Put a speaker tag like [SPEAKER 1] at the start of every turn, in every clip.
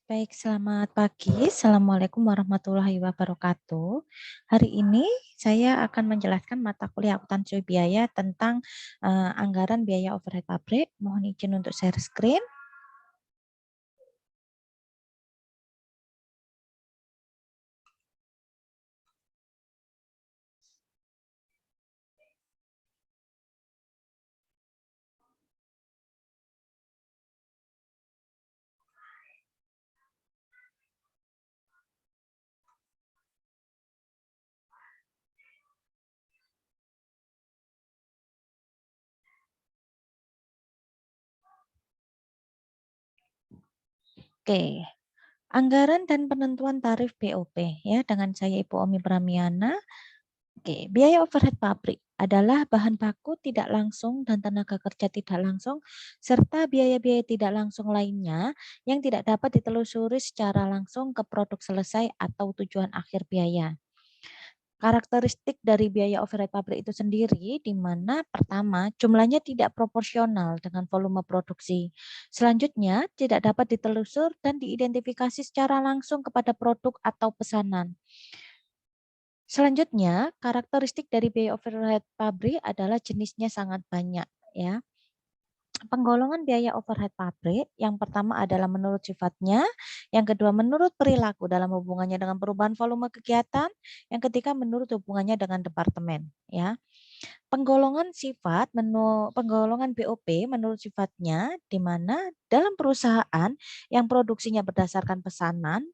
[SPEAKER 1] Baik, selamat pagi. Assalamualaikum warahmatullahi wabarakatuh. Hari ini saya akan menjelaskan mata kuliah akuntansi biaya tentang anggaran biaya overhead pabrik. Mohon izin untuk share screen. Oke, anggaran dan penentuan tarif BOP ya dengan saya Ibu Omi Pramiana. Oke, biaya overhead pabrik adalah bahan baku tidak langsung dan tenaga kerja tidak langsung serta biaya-biaya tidak langsung lainnya yang tidak dapat ditelusuri secara langsung ke produk selesai atau tujuan akhir biaya. Karakteristik dari biaya overhead pabrik itu sendiri di mana pertama jumlahnya tidak proporsional dengan volume produksi. Selanjutnya tidak dapat ditelusur dan diidentifikasi secara langsung kepada produk atau pesanan. Selanjutnya, karakteristik dari biaya overhead pabrik adalah jenisnya sangat banyak ya. Penggolongan biaya overhead pabrik yang pertama adalah menurut sifatnya, yang kedua menurut perilaku dalam hubungannya dengan perubahan volume kegiatan, yang ketiga menurut hubungannya dengan departemen ya. Penggolongan sifat penggolongan BOP menurut sifatnya di mana dalam perusahaan yang produksinya berdasarkan pesanan,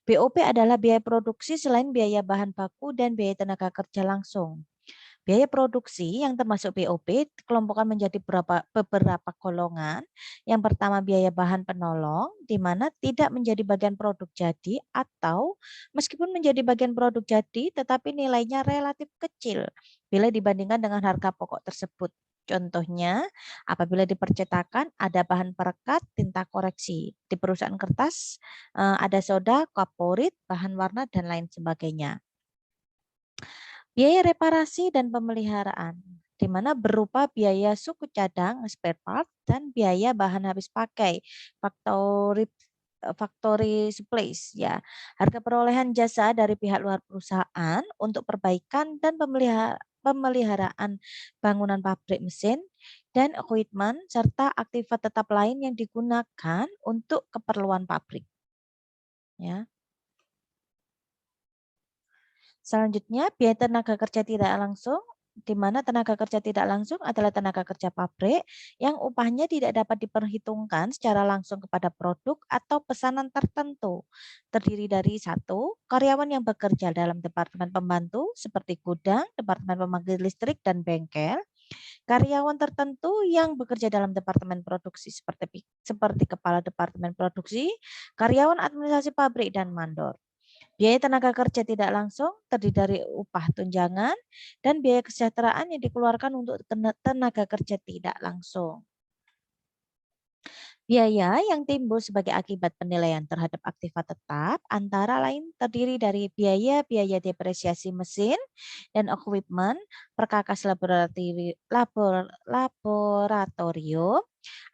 [SPEAKER 1] BOP adalah biaya produksi selain biaya bahan baku dan biaya tenaga kerja langsung. Biaya produksi yang termasuk BOP dikelompokkan menjadi beberapa golongan. Yang pertama biaya bahan penolong, di mana tidak menjadi bagian produk jadi atau meskipun menjadi bagian produk jadi tetapi nilainya relatif kecil bila dibandingkan dengan harga pokok tersebut. Contohnya, apabila di percetakan ada bahan perekat, tinta koreksi. Di perusahaan kertas ada soda, kaporit, bahan warna, dan lain sebagainya. Biaya reparasi dan pemeliharaan, di mana berupa biaya suku cadang, spare part, dan biaya bahan habis pakai, factory supplies ya. Harga perolehan jasa dari pihak luar perusahaan untuk perbaikan dan pemeliharaan bangunan pabrik mesin dan equipment serta aktivitas tetap lain yang digunakan untuk keperluan pabrik ya. Selanjutnya, biaya tenaga kerja tidak langsung, di mana tenaga kerja tidak langsung adalah tenaga kerja pabrik yang upahnya tidak dapat diperhitungkan secara langsung kepada produk atau pesanan tertentu. Terdiri dari satu, karyawan yang bekerja dalam departemen pembantu seperti gudang, departemen pembangkit listrik, dan bengkel. Karyawan tertentu yang bekerja dalam departemen produksi seperti kepala departemen produksi, karyawan administrasi pabrik, dan mandor. Biaya tenaga kerja tidak langsung terdiri dari upah tunjangan dan biaya kesejahteraan yang dikeluarkan untuk tenaga kerja tidak langsung. Biaya yang timbul sebagai akibat penilaian terhadap aktiva tetap antara lain terdiri dari biaya-biaya depresiasi mesin dan equipment, perkakas laboratorium,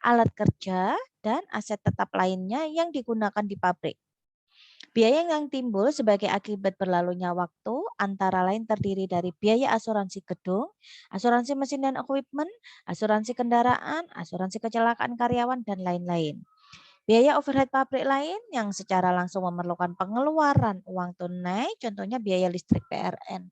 [SPEAKER 1] alat kerja, dan aset tetap lainnya yang digunakan di pabrik. Biaya yang timbul sebagai akibat berlalunya waktu antara lain terdiri dari biaya asuransi gedung, asuransi mesin dan equipment, asuransi kendaraan, asuransi kecelakaan karyawan, dan lain-lain. Biaya overhead pabrik lain yang secara langsung memerlukan pengeluaran uang tunai, contohnya biaya listrik PRN.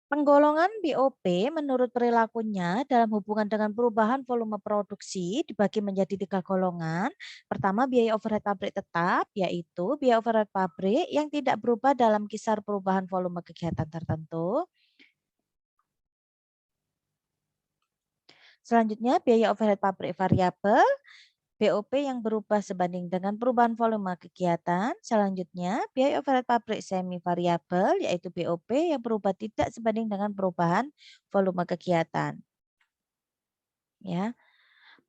[SPEAKER 1] Penggolongan BOP menurut perilakunya dalam hubungan dengan perubahan volume produksi dibagi menjadi 3 golongan. Pertama, biaya overhead pabrik tetap, yaitu biaya overhead pabrik yang tidak berubah dalam kisar perubahan volume kegiatan tertentu. Selanjutnya, biaya overhead pabrik variabel, BOP yang berubah sebanding dengan perubahan volume kegiatan. Selanjutnya, biaya overhead pabrik semi variabel yaitu BOP yang berubah tidak sebanding dengan perubahan volume kegiatan. Ya.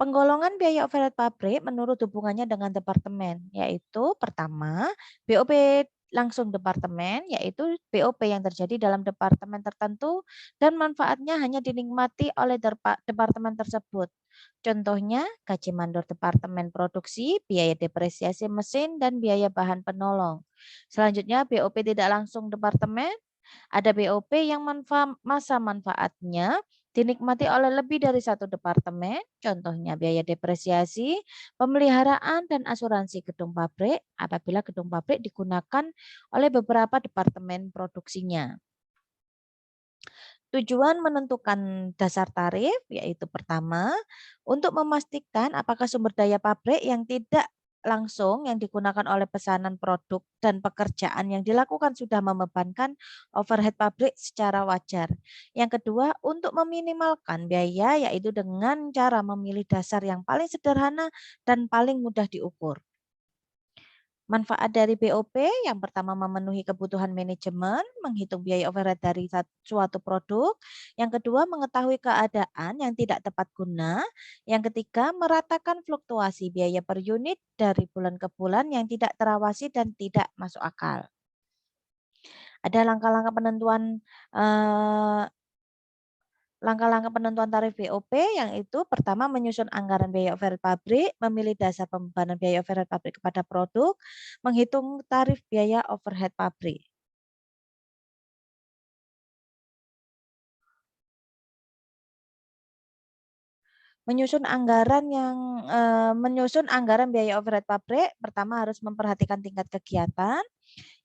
[SPEAKER 1] Penggolongan biaya overhead pabrik menurut hubungannya dengan departemen, yaitu pertama, BOP langsung departemen, yaitu BOP yang terjadi dalam departemen tertentu dan manfaatnya hanya dinikmati oleh departemen tersebut. Contohnya, gaji mandor departemen produksi, biaya depresiasi mesin, dan biaya bahan penolong. Selanjutnya, BOP tidak langsung departemen. Ada BOP yang masa manfaatnya dinikmati oleh lebih dari satu departemen, contohnya biaya depresiasi, pemeliharaan, dan asuransi gedung pabrik apabila gedung pabrik digunakan oleh beberapa departemen produksinya. Tujuan menentukan dasar tarif yaitu pertama, untuk memastikan apakah sumber daya pabrik yang tidak langsung yang digunakan oleh pesanan produk dan pekerjaan yang dilakukan sudah membebankan overhead pabrik secara wajar. Yang kedua, untuk meminimalkan biaya yaitu dengan cara memilih dasar yang paling sederhana dan paling mudah diukur. Manfaat dari BOP yang pertama memenuhi kebutuhan manajemen, menghitung biaya overhead dari suatu produk. Yang kedua mengetahui keadaan yang tidak tepat guna. Yang ketiga meratakan fluktuasi biaya per unit dari bulan ke bulan yang tidak terawasi dan tidak masuk akal. Ada langkah-langkah penentuan eh, langkah-langkah penentuan tarif BOP yang itu pertama menyusun anggaran biaya overhead pabrik, memilih dasar pembebanan biaya overhead pabrik kepada produk, menghitung tarif biaya overhead pabrik. Menyusun anggaran biaya overhead pabrik pertama harus memperhatikan tingkat kegiatan,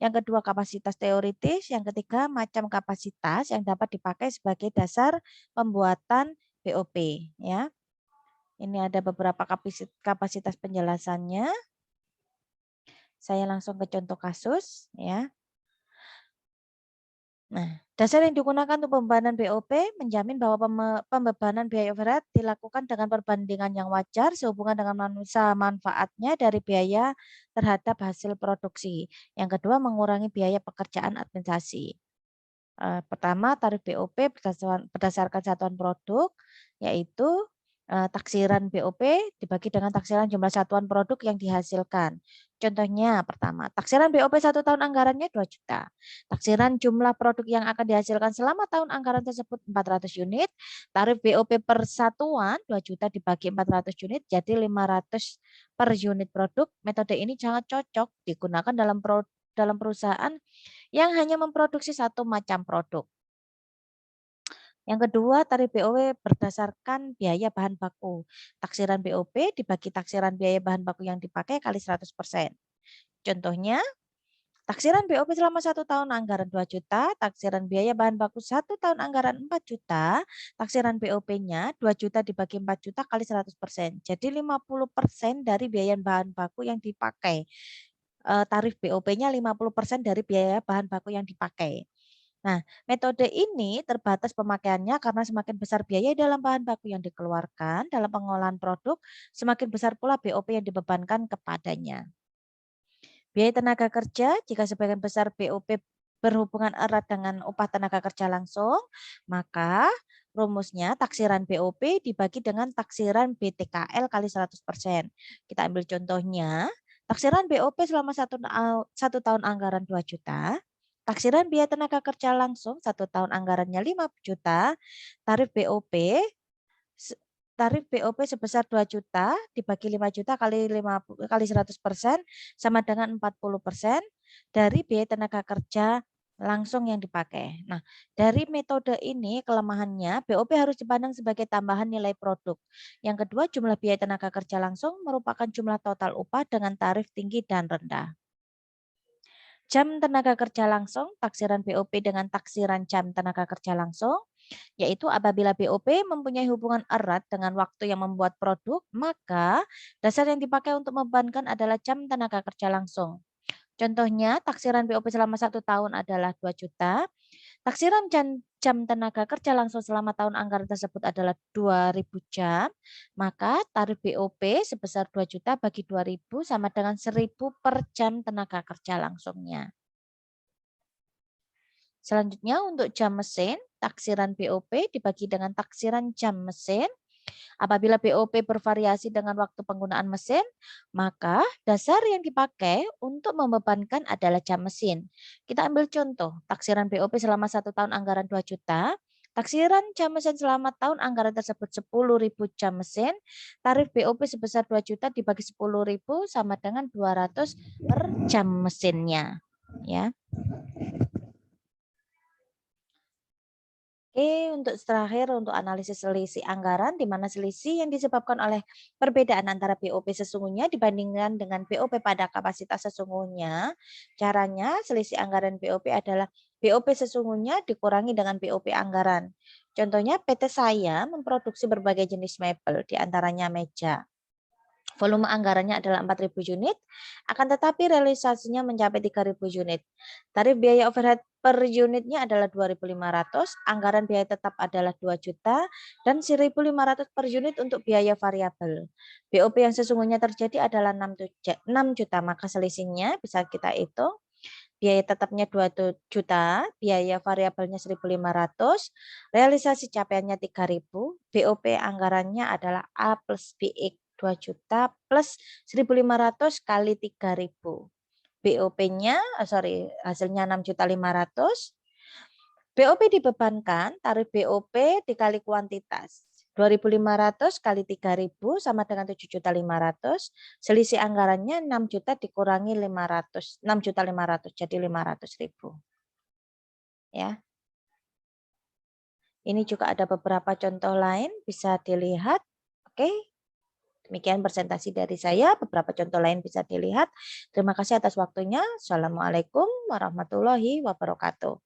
[SPEAKER 1] yang kedua kapasitas teoritis, yang ketiga macam kapasitas yang dapat dipakai sebagai dasar pembuatan BOP ya. Ini ada beberapa kapasitas penjelasannya. Saya langsung ke contoh kasus ya. Nah, dasar yang digunakan untuk pembebanan BOP menjamin bahwa pembebanan biaya overhead dilakukan dengan perbandingan yang wajar sehubungan dengan manfaatnya dari biaya terhadap hasil produksi. Yang kedua, mengurangi biaya pekerjaan administrasi. Pertama, tarif BOP berdasarkan satuan produk, yaitu taksiran BOP dibagi dengan taksiran jumlah satuan produk yang dihasilkan. Contohnya pertama, taksiran BOP 1 tahun anggarannya 2 juta. Taksiran jumlah produk yang akan dihasilkan selama tahun anggaran tersebut 400 unit. Tarif BOP per satuan 2 juta dibagi 400 unit jadi 500 per unit produk. Metode ini sangat cocok digunakan dalam perusahaan yang hanya memproduksi satu macam produk. Yang kedua, tarif BOP berdasarkan biaya bahan baku. Taksiran BOP dibagi taksiran biaya bahan baku yang dipakai kali 100%. Contohnya, taksiran BOP selama 1 tahun anggaran 2 juta, taksiran biaya bahan baku 1 tahun anggaran 4 juta, taksiran BOP-nya 2 juta dibagi 4 juta kali 100%. Jadi 50% dari biaya bahan baku yang dipakai. Tarif BOP-nya 50% dari biaya bahan baku yang dipakai. Nah, metode ini terbatas pemakaiannya karena semakin besar biaya dalam bahan baku yang dikeluarkan dalam pengolahan produk, semakin besar pula BOP yang dibebankan kepadanya. Biaya tenaga kerja, jika sebagian besar BOP berhubungan erat dengan upah tenaga kerja langsung, maka rumusnya taksiran BOP dibagi dengan taksiran BTKL kali 100%. Kita ambil contohnya, taksiran BOP selama 1 tahun anggaran 2 juta, taksiran biaya tenaga kerja langsung 1 tahun anggarannya 5 juta, tarif BOP sebesar 2 juta dibagi 5 juta kali 100% sama dengan 40% dari biaya tenaga kerja langsung yang dipakai. Nah, dari metode ini kelemahannya BOP harus dipandang sebagai tambahan nilai produk. Yang kedua, jumlah biaya tenaga kerja langsung merupakan jumlah total upah dengan tarif tinggi dan rendah. Jam tenaga kerja langsung, taksiran BOP dengan taksiran jam tenaga kerja langsung, yaitu apabila BOP mempunyai hubungan erat dengan waktu yang membuat produk, maka dasar yang dipakai untuk membebankan adalah jam tenaga kerja langsung. Contohnya, taksiran BOP selama 1 tahun adalah 2 juta, taksiran jam tenaga kerja langsung selama tahun anggaran tersebut adalah 2.000 jam, maka tarif BOP sebesar 2 juta bagi 2.000 sama dengan 1.000 per jam tenaga kerja langsungnya. Selanjutnya untuk jam mesin, taksiran BOP dibagi dengan taksiran jam mesin Apabila BOP bervariasi dengan waktu penggunaan mesin, maka dasar yang dipakai untuk membebankan adalah jam mesin. Kita ambil contoh, taksiran BOP selama 1 tahun anggaran 2 juta, taksiran jam mesin selama tahun anggaran tersebut 10.000 jam mesin, tarif BOP sebesar 2 juta dibagi 10.000 sama dengan 200 per jam mesinnya. Ya. Oke, untuk terakhir untuk analisis selisih anggaran, di mana selisih yang disebabkan oleh perbedaan antara BOP sesungguhnya dibandingkan dengan BOP pada kapasitas sesungguhnya. Caranya selisih anggaran BOP adalah BOP sesungguhnya dikurangi dengan BOP anggaran. Contohnya PT saya memproduksi berbagai jenis mebel, diantaranya meja. Volume anggarannya adalah 4.000 unit, akan tetapi realisasinya mencapai 3.000 unit. Tarif biaya overhead per unitnya adalah 2.500, anggaran biaya tetap adalah 2 juta, dan 1.500 per unit untuk biaya variabel. BOP yang sesungguhnya terjadi adalah 6 juta, maka selisihnya bisa kita hitung. Biaya tetapnya 2 juta, biaya variabelnya 1.500, realisasi capaiannya 3.000, BOP anggarannya adalah A plus BX 2 juta plus 1.500 kali 3.000. BOP-nya, hasilnya 6.500.000. BOP dibebankan, tarif BOP dikali kuantitas. 2.500 kali 3.000 sama dengan 7.500.000. Selisih anggarannya 6 juta dikurangi 500. 6.500.000 jadi 500.000. Ya. Ini juga ada beberapa contoh lain bisa dilihat. Oke. Demikian presentasi dari saya, beberapa contoh lain bisa dilihat. Terima kasih atas waktunya. Assalamualaikum warahmatullahi wabarakatuh.